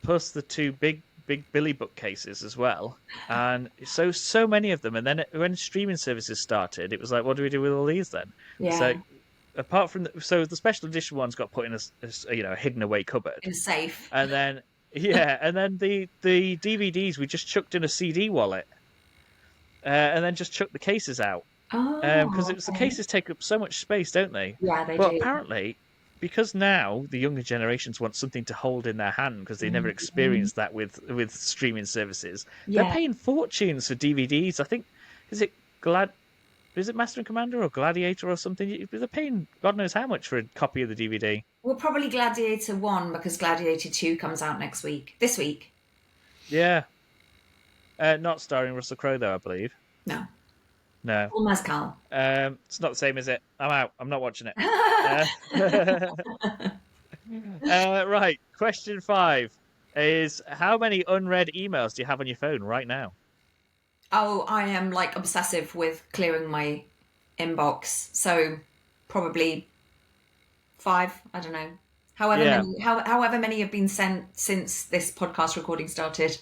plus the 2 big Billy bookcases as well, and so many of them. And then when streaming services started, it was like, what do we do with all these then? So Yeah. apart from the special edition ones got put in a hidden away cupboard, In safe. and then yeah, and then the DVDs we just chucked in a CD wallet, and then just chucked the cases out. Because Oh, the okay. cases take up so much space, don't they? Yeah, they But do. apparently, because now the younger generations want something to hold in their hand because they never Mhm. experienced that with streaming services, they're Yeah. paying fortunes for DVDs. I think is it Glad is it Master and Commander or Gladiator or something? They're paying God knows how much for a copy of the DVD. Well, probably Gladiator 1 because Gladiator 2 comes out this week. Yeah, not starring Russell Crowe though, I believe. No. No, Full Mezcal. it's not the same, is it? I'm out. I'm not watching it. Uh, right. Question 5 is, how many unread emails do you have on your phone right now? Oh, I am like obsessive with clearing my inbox. So probably 5, I don't know. Yeah. However many have been sent since this podcast recording started.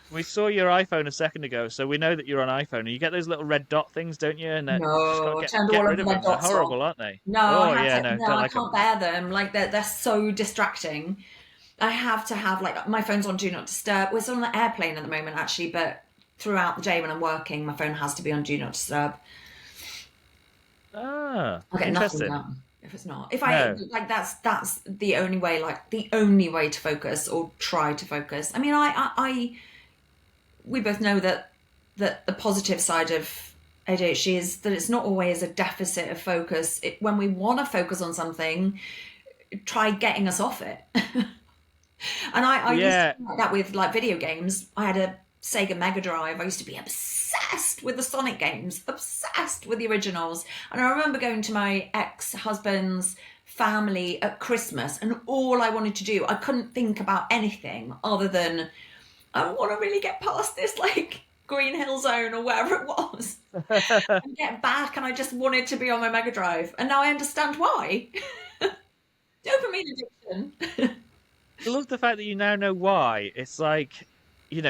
We saw your iPhone a second ago, so we know that you're on iPhone. And you get those little red dot things, don't you? And you just got No, to I turned get all of rid the of red them. They're dots off. horrible, aren't they? No, I Oh had yeah, to. no, No, don't I like them. can't bear them. Like they're so distracting. I have to have like my phone's on do not disturb. We're still on the airplane at the moment, actually, but throughout the day when I'm working, my phone has to be on do not disturb. Ah, I'll get nothing interesting. done if it's not. If I No, like, that's the only way. Like the only way to focus or try to focus. I mean, we both know that the positive side of ADHD is that it's not always a deficit of focus. When we want to focus on something, try getting us off it. And I used to yeah, do like that with like video games. I had a Sega Mega Drive. I used to be obsessed with the Sonic games, obsessed with the originals. And I remember going to my ex-husband's family at Christmas, and all I wanted to do, I couldn't think about anything other than I want to really get past this like Green Hill Zone or whatever it was and get back. And I just wanted to be on my Mega Drive. And now I understand why. Dopamine addiction. I love the fact that you now know why. It's like, you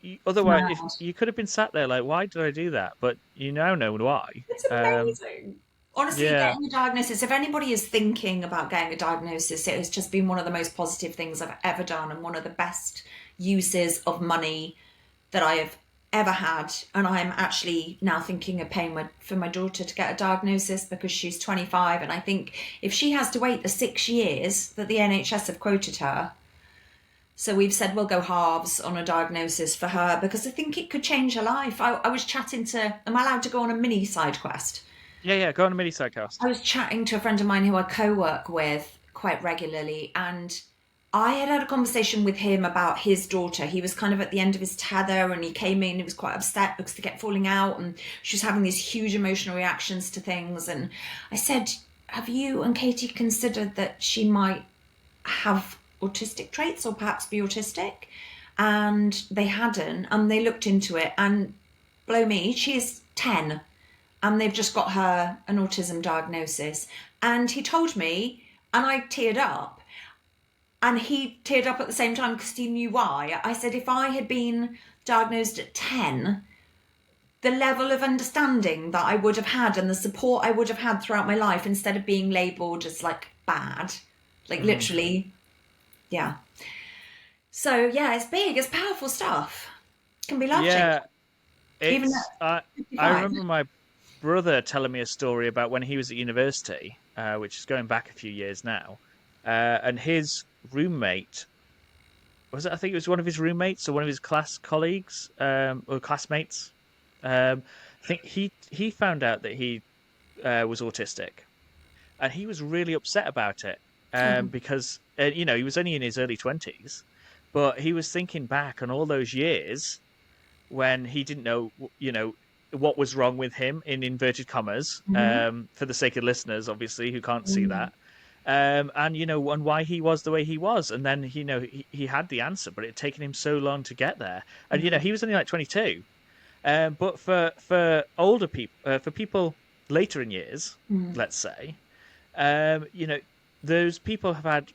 It's otherwise, if mad. you could have been sat there like, why did I do that? But you now know why. It's Um, amazing. Honestly, yeah, getting a diagnosis, if anybody is thinking about getting a diagnosis, it has just been one of the most positive things I've ever done and one of the best uses of money that I have ever had. And I'm actually now thinking of paying for my daughter to get a diagnosis because she's 25. And I think if she has to wait the 6 years that the NHS have quoted her, so we've said we'll go halves on a diagnosis for her because I think it could change her life. I was chatting to, am I allowed to go on a mini side quest? yeah, yeah. Go on a mini I sidecast. was chatting to a friend of mine who I co-work with quite regularly, and I had a conversation with him about his daughter. He was kind of at the end of his tether, and he came in. He was quite upset because they kept falling out, and she was having these huge emotional reactions to things. And I said, "Have you and Katie considered that she might have autistic traits or perhaps be autistic?" And they hadn't, and they looked into it, and blow me, she's 10 and they've just got her an autism diagnosis. And he told me, and I teared up, and he teared up at the same time because he knew why. I said, if I had been diagnosed at 10, the level of understanding that I would have had and the support I would have had throughout my life instead of being labelled as like bad, like Mm. literally, yeah. So yeah, it's big, it's powerful stuff. It can be life changing, Yeah, even it's. at I 55. remember my brother telling me a story about when he was at university, which is going back a few years now, and his roommate was it? I think it was one of his roommates or one of his class colleagues or classmates. I think he found out that he was autistic, and he was really upset about it Oh, because he was only in his early 20s, but he was thinking back on all those years when he didn't know, what was wrong with him in inverted commas, mhm. for the sake of listeners, obviously, who can't see that. And and why he was the way he was, and then he had the answer, but it had taken him so long to get there. And Mm. he was only like 22. But for older people, for people later in years, Mm. let's say, um, you know, those people have had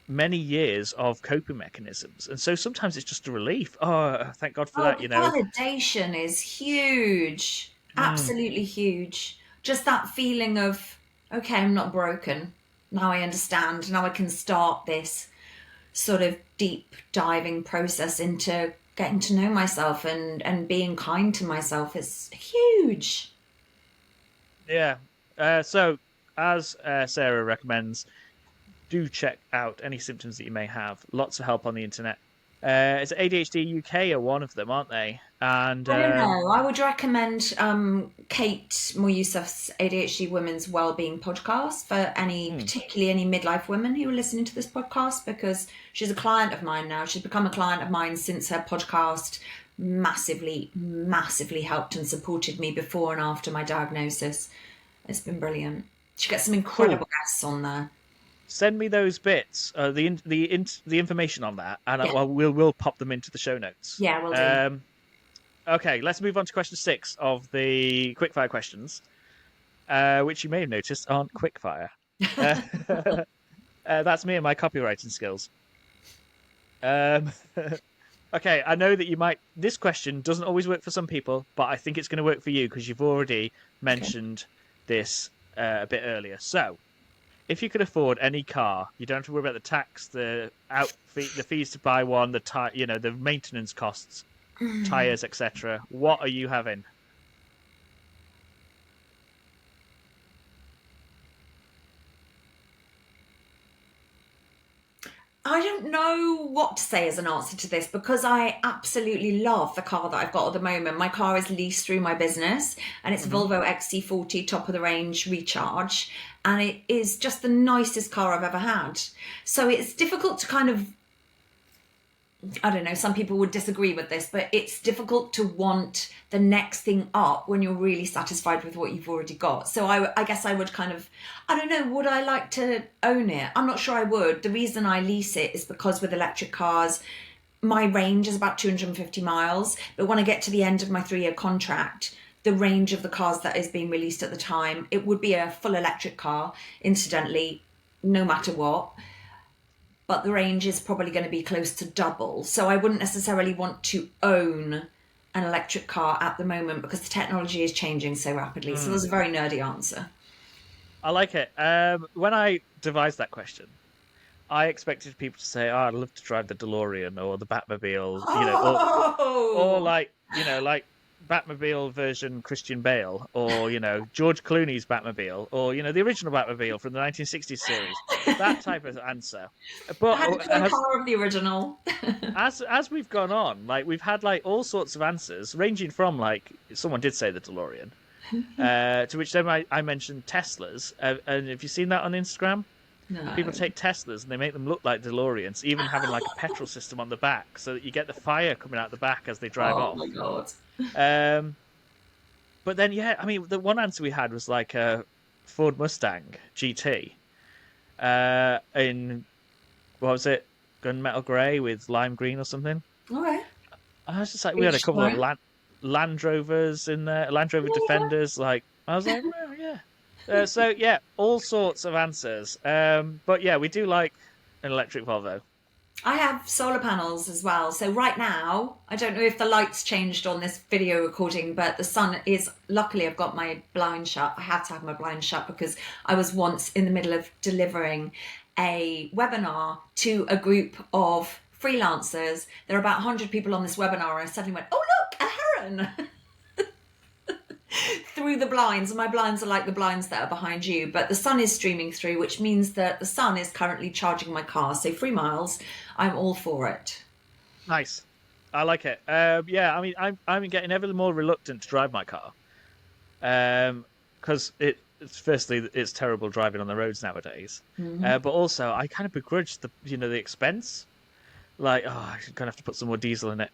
many years of coping mechanisms, and so sometimes it's just a relief. Oh, thank God for Oh, that. the validation is huge. Mm, Absolutely huge. Just that feeling of, okay, I'm not broken. Now I understand. Now I can start this sort of deep diving process into getting to know myself and being kind to myself is huge. yeah. So, as Sarah recommends, do check out any symptoms that you may have. Lots of help on the internet. It's ADHD UK are one of them, aren't they? And I don't know. I would recommend Kate Moryoussef's ADHD Women's Wellbeing podcast for hmm, particularly any midlife women who are listening to this podcast because she's a client of mine now. She's become a client of mine since her podcast massively, massively helped and supported me before and after my diagnosis. It's been brilliant. She gets some cool. incredible guests on there. Send me those bits, the information on that, and Yeah, we'll pop them into the show notes. yeah, we'll do. Okay, let's move on to question 6 of the quickfire questions, which you may have noticed aren't quickfire. Uh, that's me and my copywriting skills. Um, Okay, I know that you might. This question doesn't always work for some people, but I think it's going to work for you because you've already Okay. mentioned this a bit earlier. So, if you could afford any car, you don't have to worry about the tax, the fees to buy one, the maintenance costs, tires, etc. What are you having? I don't know what to say as an answer to this because I absolutely love the car that I've got at the moment. My car is leased through my business and it's a Hmm. Volvo XC40 top of the range recharge. And it is just the nicest car I've ever had. So it's difficult to kind of, I don't know, some people would disagree with this, but it's difficult to want the next thing up when you're really satisfied with what you've already got. So I guess I would kind of, I don't know, would I like to own it? I'm not sure I would. The reason I lease it is because with electric cars, my range is about 250 miles. But when I get to the end of my 3-year contract, the range of the cars that is being released at the time, it would be a full electric car, incidentally, no matter what, but the range is probably going to be close to double. So I wouldn't necessarily want to own an electric car at the moment because the technology is changing so rapidly. So Mm, that's a very nerdy answer. I like it. When I devised that question, I expected people to say, "Oh, I'd love to drive the DeLorean or the Batmobile," or Oh, like Batmobile version Christian Bale, or George Clooney's Batmobile, or the original Batmobile from the 1960s series. That type of answer. I But had a toy as car of the original. as we've gone on, like we've had like all sorts of answers, ranging from like someone did say the DeLorean, to which then I mentioned Teslas, and have you seen that on Instagram? People No. take Teslas and they make them look like DeLoreans, even having like a petrol system on the back, so that you get the fire coming out the back as they drive Oh off. my God. Um, but then, yeah, I mean, the one answer we had was like a Ford Mustang GT in what was it, gunmetal grey with lime green or something. Okay. I was just like, we had a Each couple of time. Land Rovers in there, Land Rover Yeah. Defenders. Like, I was like, well, yeah. So yeah, all sorts of answers. But yeah, we do like an electric Volvo. I have solar panels as well. So right now, I don't know if the lights changed on this video recording, but the sun is, luckily I've got my blind shut. I had to have my blind shut because I was once in the middle of delivering a webinar to a group of freelancers. There are about 100 people on this webinar, and I suddenly went, oh, look, a heron through the blinds. My blinds are like the blinds that are behind you, but the sun is streaming through, which means that the sun is currently charging my car. So 3 miles, I'm all for it. Nice, I like it. Yeah, I mean, I'm getting ever more reluctant to drive my car, because it's firstly it's terrible driving on the roads nowadays, Mm-hmm. but also I kind of begrudge the expense. Like, oh, I'm gonna have to put some more diesel in it,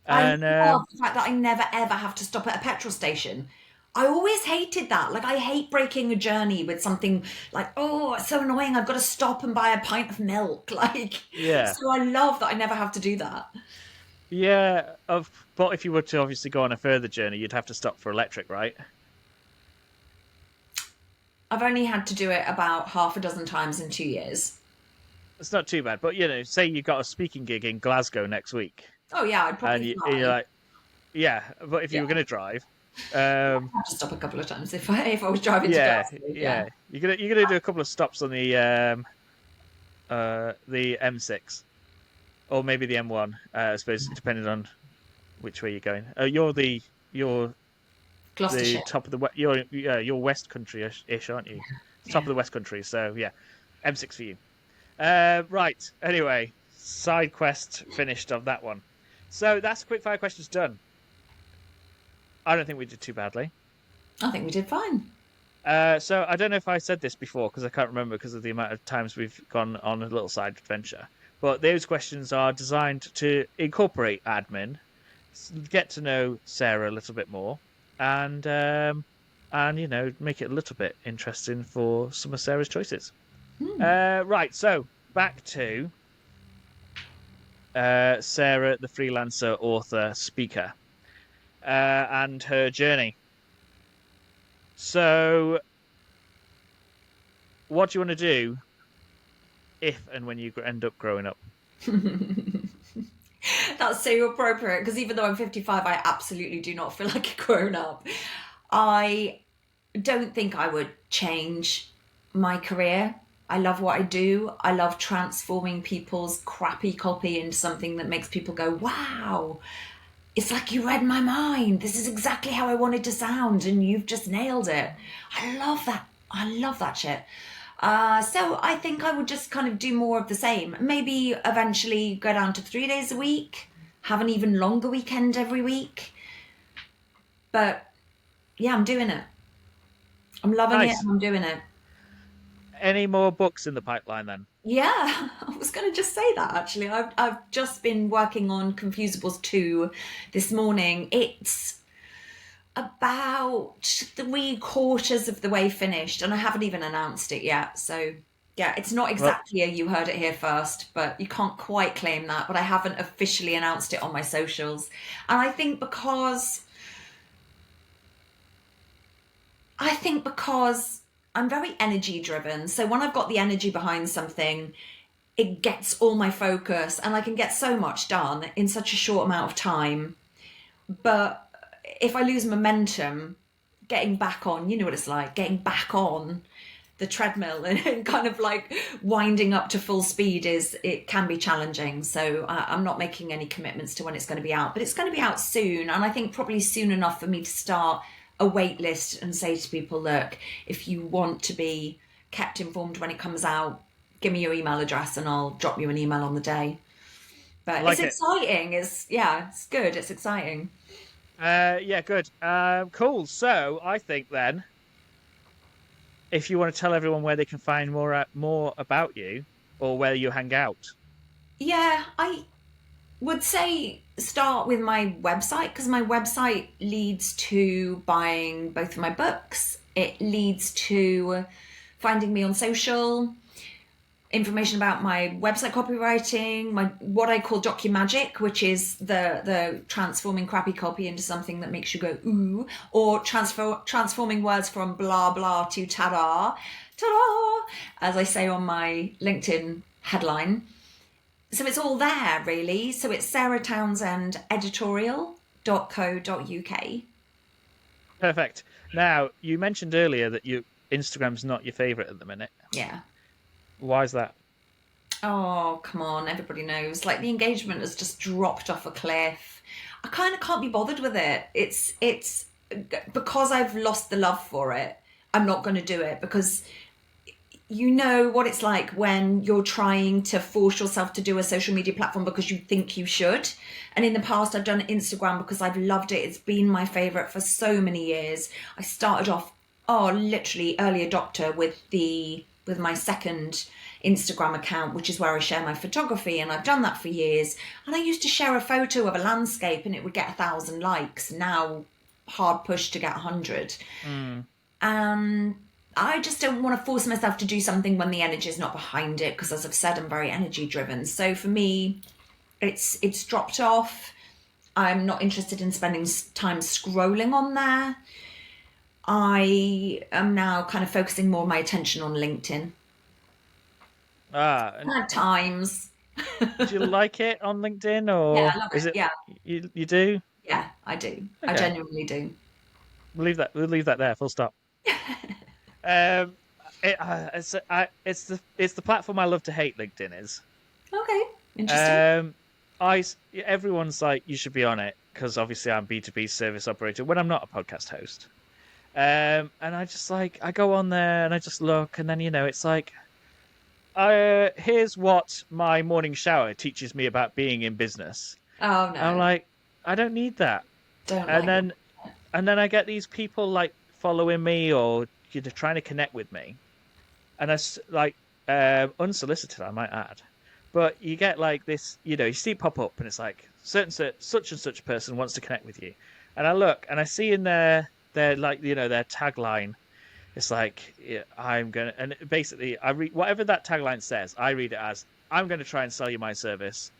I and love the fact that I never ever have to stop at a petrol station. I always hated that. Like, I hate breaking a journey with something like, oh, it's so annoying. I've got to stop and buy a pint of milk. Like, yeah. so I love that I never have to do that. Yeah, but if you were to obviously go on a further journey, you'd have to stop for electric, right? I've only had to do it about half a dozen times in 2 years. It's not too bad. But say you got a speaking gig in Glasgow next week, Oh, yeah, I'd and probably you're fly. like, yeah. But if Yeah, you were going to drive, I'd have to stop a couple of times if I was driving to yeah, Glasgow. Yeah. yeah, you're gonna do a couple of stops on the M6 or maybe the M1. I suppose depending on which way you're going. You're the Gloucestershire. top of the you're West Country ish, aren't you? Top of Yeah. the West Country. So yeah, M6 for you. Right. Anyway, side quest finished of that one. So that's quickfire questions done. I don't think we did too badly. I think we did fine. So I don't know if I said this before because I can't remember because of the amount of times we've gone on a little side adventure. But those questions are designed to incorporate admin, get to know Sarah a little bit more, and make it a little bit interesting for some of Sarah's choices. Right. So back to Sarah, the freelancer, author, speaker, and her journey. So, what do you want to do if and when you end up growing up? That's so appropriate because even though I'm 55, I absolutely do not feel like a grown up. I don't think I would change my career. I love what I do. I love transforming people's crappy copy into something that makes people go, wow, it's like you read my mind. This is exactly how I wanted to sound, and you've just nailed it. I love that. I love that shit. So I think I would just kind of do more of the same. Maybe eventually go down to 3 days a week, have an even longer weekend every week. But yeah, I'm doing it. I'm loving it Nice. and I'm doing it. Any more books in the pipeline then? Yeah, I was going to just say that actually. I've just been working on Confusables 2 this morning. It's about 3/4 of the way finished, and I haven't even announced it yet. So, yeah, it's not Well, exactly a you heard it here first, but you can't quite claim that. But I haven't officially announced it on my socials. And I think because I'm very energy driven. So when I've got the energy behind something, it gets all my focus and I can get so much done in such a short amount of time. But if I lose momentum, getting back on, you know what it's like, getting back on the treadmill and kind of like winding up to full speed it can be challenging. So I'm not making any commitments to when it's going to be out, but it's going to be out soon. And I think probably soon enough for me to start a wait list and say to people, look, if you want to be kept informed when it comes out, give me your email address and I'll drop you an email on the day. I But it's like it. exciting. It's good. It's exciting. Yeah, good. Cool. So I think then, if you want to tell everyone where they can find more about you or where you hang out. Yeah, I would say start with my website because my website leads to buying both of my books. It leads to finding me on social, information about my website copywriting, my what I call documagic, which is the transforming crappy copy into something that makes you go ooh, or transforming words from blah blah to ta-da, ta-da, as I say on my LinkedIn headline. So it's all there really. So it's Sarah Townsend editorial.co.uk. Perfect. Now, you mentioned earlier that Instagram's not your favorite at the minute. Yeah. Why is that? Oh, come on, everybody knows. Like the engagement has just dropped off a cliff. I kind of can't be bothered with it. It's because I've lost the love for it. I'm not going to do it because you know what it's like when you're trying to force yourself to do a social media platform because you think you should. And in the past, I've done Instagram because I've loved it. It's been my favorite for so many years. I started off, literally early adopter with my second Instagram account, which is where I share my photography. And I've done that for years. And I used to share a photo of a landscape and it would get 1,000 likes. Now, hard push to get 100. Mm. And I just don't want to force myself to do something when the energy is not behind it because, as I've said, I'm very energy driven. So for me, it's dropped off. I'm not interested in spending time scrolling on there. I am now kind of focusing more of my attention on LinkedIn. And At times. do you like it on LinkedIn Yeah, or I love is it. it Yeah, you do? yeah, I do. I Okay. genuinely do. We'll leave that there, full stop. Um it's the platform I love to hate, LinkedIn is. Okay, interesting. Um everyone's like you should be on it because obviously I'm B2B service operator when I'm not a podcast host. And I just like I go on there and I just look and then it's like here's what my morning shower teaches me about being in business. Oh I'm no, like, I don't need that. don't And like that. then I get these people like following me or trying to connect with me, and like unsolicited, I might add. But you get like this, you see it pop up, and it's like such and such person wants to connect with you, and I look and I see in their like their tagline. It's like yeah, I'm gonna, and basically I read whatever that tagline says. I read it as I'm going to try and sell you my service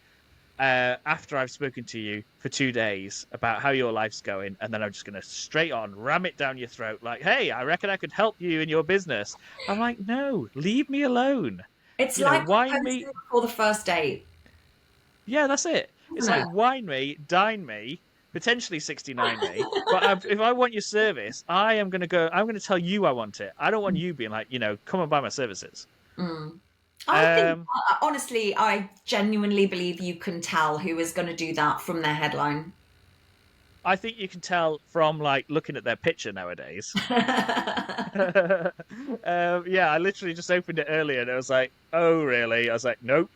after I've spoken to you for 2 days about how your life's going, and then I'm just going to straight on ram it down your throat like, hey, I reckon I could help you in your business. I'm like, no, leave me alone. It's like Why me? proposing before the first date. Yeah, that's it. It's like wine me, dine me, potentially 69 me. But if I want your service, I'm going to tell you I want it. I don't want you being like, come and buy my services. I think, honestly, I genuinely believe you can tell who is going to do that from their headline. I think you can tell from like looking at their picture nowadays. Yeah, I literally just opened it earlier and I was like, oh, really? I was like, nope.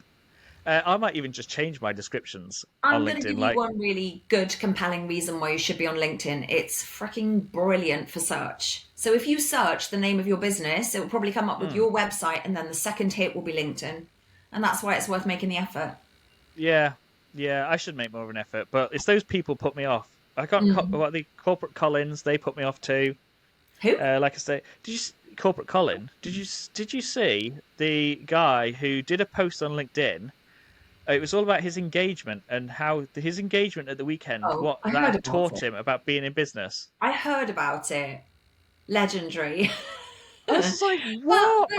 I might even just change my descriptions I'm on going to LinkedIn. give you one really good, compelling reason why you should be on LinkedIn. It's freaking brilliant for search. So if you search the name of your business, it will probably come up with your website, and then the second hit will be LinkedIn. And that's why it's worth making the effort. Yeah, I should make more of an effort, but it's those people put me off. I can't. What the corporate Collins? They put me off too. Who? Like I say, corporate Colin? Did you see the guy who did a post on LinkedIn? It was all about his engagement and how his engagement at the weekend, what that taught him about being in business. I heard about it. Legendary. I was like, what?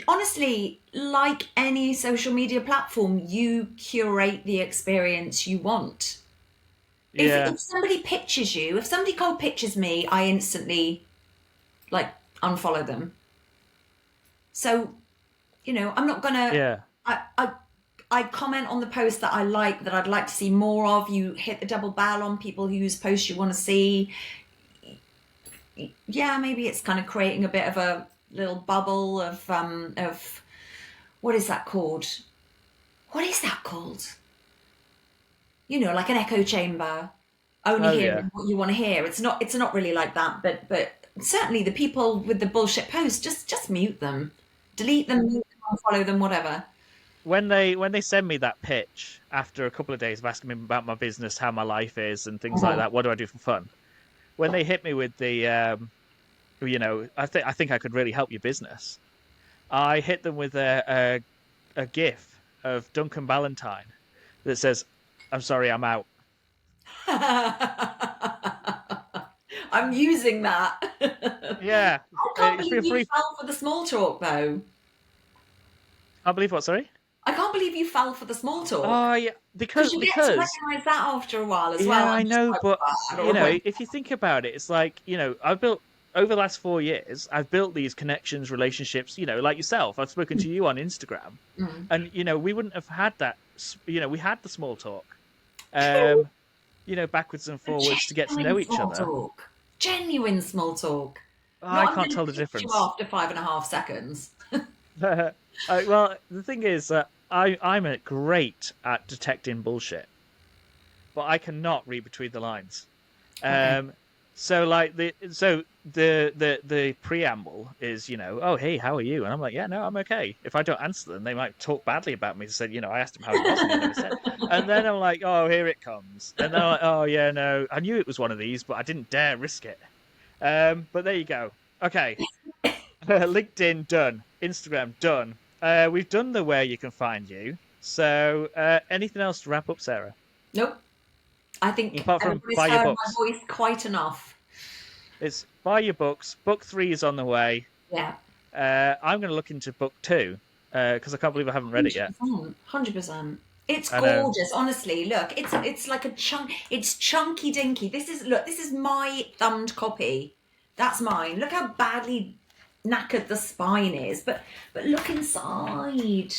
Honestly, like any social media platform, you curate the experience you want. If somebody pictures you, if somebody cold pictures me, I instantly unfollow them. So, I'm not gonna. Yeah. I comment on the post that I like, that I'd like to see more of. You hit the double barrel on people whose posts you want to see. Yeah, maybe it's kind of creating a bit of a little bubble of what is that called? What is that called? Like an echo chamber. Only hearing what you want to hear. It's not really like that, but certainly the people with the bullshit posts, just mute them. Delete them, mute them, unfollow them, whatever. When they send me that pitch after a couple of days of asking me about my business, how my life is, and things like that, what do I do for fun? When they hit me with the, I think I could really help your business. I hit them with a GIF of Duncan Ballantyne that says, "I'm sorry, I'm out." I'm using that. Yeah. I can't believe you fell for the small talk, though. I believe what? Sorry. I can't believe you fell for the small talk. Oh yeah, because you get to recognise that after a while as well. Yeah, I know, but if you think about it, it's like I've built over the last 4 years. I've built these connections, relationships. Like yourself, I've spoken to you on Instagram, and we wouldn't have had that. We had the small talk, backwards and forwards to get to know each other. Genuine small talk. I can't tell the difference. After 5.5 seconds. Well, the thing is that I'm great at detecting bullshit, but I cannot read between the lines. Okay. So the preamble is, oh hey, how are you? And I'm like, yeah, no, I'm okay. If I don't answer them, they might talk badly about me. Said, I asked him how he was, and he never said. And then I'm like, oh, here it comes. And then I'm like, oh yeah, no, I knew it was one of these, but I didn't dare risk it. But there you go. Okay, LinkedIn done, Instagram done. We've done the where you can find you. So anything else to wrap up, Sarah? Nope. I think apart from buy your books. My voice quite enough. It's buy your books. Book 3 is on the way. Yeah. I'm going to look into book 2 because I can't believe I haven't read it yet. 100%. It's gorgeous, honestly. Look, it's like a chunk. It's chunky dinky. This is my thumbed copy. That's mine. Look how badly knackered the spine is, but look inside.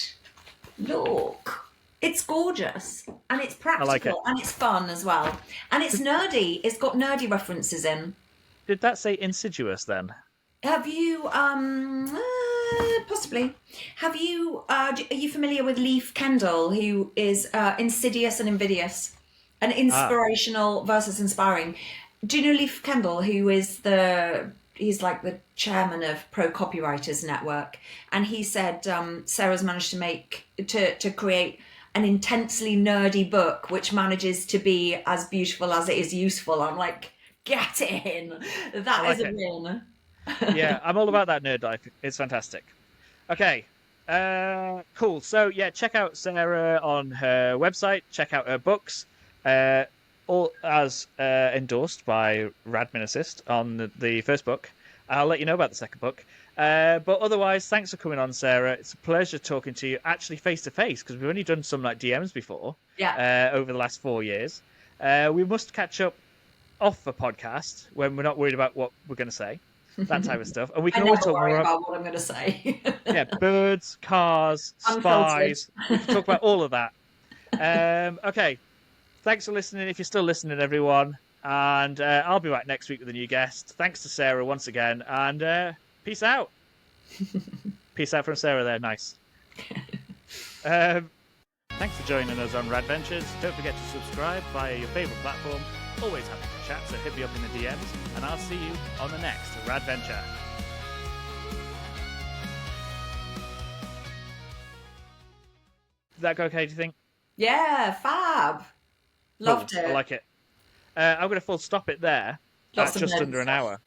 Look. It's gorgeous, and it's practical, like it. And it's fun as well, and it's nerdy. It's got nerdy references in. Did that say insidious then? Have you possibly? Have you? Are you familiar with Leif Kendall, who is insidious and invidious, and inspirational versus inspiring? Do you know Leif Kendall, who is he's like the chairman of Pro Copywriters Network, and he said Sarah's managed to create an intensely nerdy book which manages to be as beautiful as it is useful. I'm like, get in. That is a win. Yeah, I'm all about that nerd life. It's fantastic. Okay, cool. So yeah, check out Sarah on her website. Check out her books. All as endorsed by Radmin Assist on the first book. I'll let you know about the second book. But otherwise, thanks for coming on, Sarah. It's a pleasure talking to you, actually face to face, because we've only done some like DMs before. Yeah. Over the last 4 years, we must catch up off the podcast when we're not worried about what we're going to say, that type of stuff, and we can I always never talk worry more about what I'm going to say. yeah, birds, cars, Unfiltered. spies. We can talk about all of that. Okay, thanks for listening. If you're still listening, everyone, and I'll be back next week with a new guest. Thanks to Sarah once again, and peace out. Peace out from Sarah there. Nice. Thanks for joining us on Rad-Ventures. Don't forget to subscribe via your favourite platform. Always happy to chat, so hit me up in the DMs, and I'll see you on the next Rad-Venture. Did that go okay, do you think? Yeah, fab. Loved Cool. it. I like it. I'm going to full stop it there Lots at of just notes. under an hour.